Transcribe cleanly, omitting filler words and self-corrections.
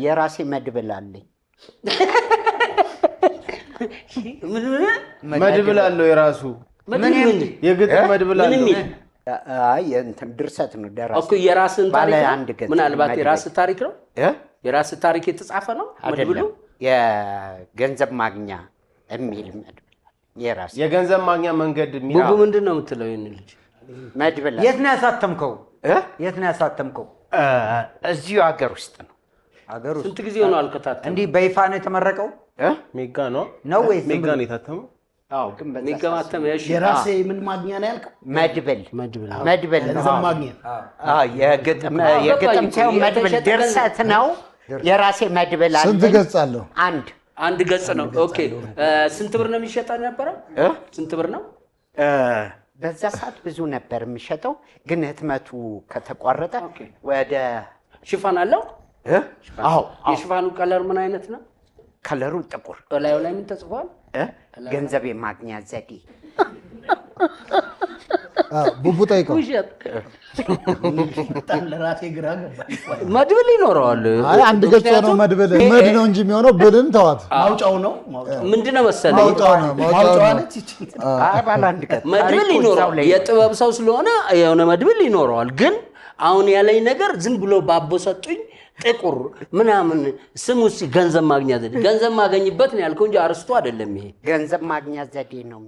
የራሴ መድብል አለኝ መድብል አለው የራሱ ምን የግጥም መድብል አለው አይ እንትን ድርሰት ነው ደራሲ እኮ የራስን ታሪክ ምን አልባት የራስ ታሪክ ነው የራስ ታሪክ የተጻፈ ነው መድብሉ የገንዘብ ማግኛ የሚል መድብል የራስ የገንዘብ ማግኛ መንገድ የሚል ቡቡ ምንድነው የምትለው ይሄን ልጅ መድብል የት ነው ያሳተምከው እዚሁ ሀገር ውስጥ ነው ሀገር ውስጥ ስንት ጊዜ ሆነ አልከታተም እንዴ በይፋ ነው የተመረቀው ሜጋ ነው ወይስ ሜጋ ነው የታተመው አው ግን ሜጋማተም ያሽ የራሴ ምን ማግኛ ነው ያልከው መድብል ገንዘብ ማግኛ የግጥም ሳይሆን መድብል ድርሰት ነው የራሴ መድብል አለ ስንት ገጽ አለው አንድ ገጽ ነው ኦኬ ስንት ብር ነው የሚሸጠው ነበር ስንት ብር ነው በዛ ሰዓት ብዙ ነበር የሚሸጠው ግን ህትመቱ ከተቋረጠ ወደ ሽፋን አለው አዎ የሽፋኑ ከለር ምን አይነት ነው ከለሩ ጥቁር ላይ ምን ተጽፏል ገንዘብ የማግኛ ዘዴ ቡቡ ጠይቀው ለራሴ ግራ ገባ መድብል ይኖረዋል አይ አንድ ገጽ ነው መድብል መድ ነው እንጂ የሚሆነው ብልን ተዋት ማውጫው ነው ምንድነው መሰለኝ ማውጫው ነች አይ ባለ አንድ ገጽ መድብል ይኖረዋል የጥበብ ሰው ስለሆነ የሆነ መድብል ይኖረዋል ግን አሁን ያለኝ ነገር ዝም ብሎ ባቦ ሰጡኝ ጥቁር ምናምን ስሙስ ገንዘብ ማግኛ ዘዴ ገንዘብ ማገኝበት ነው ያልከው እንጂ አርስቶ አይደለም ይሄ ገንዘብ ማግኛ ዘዴ ነው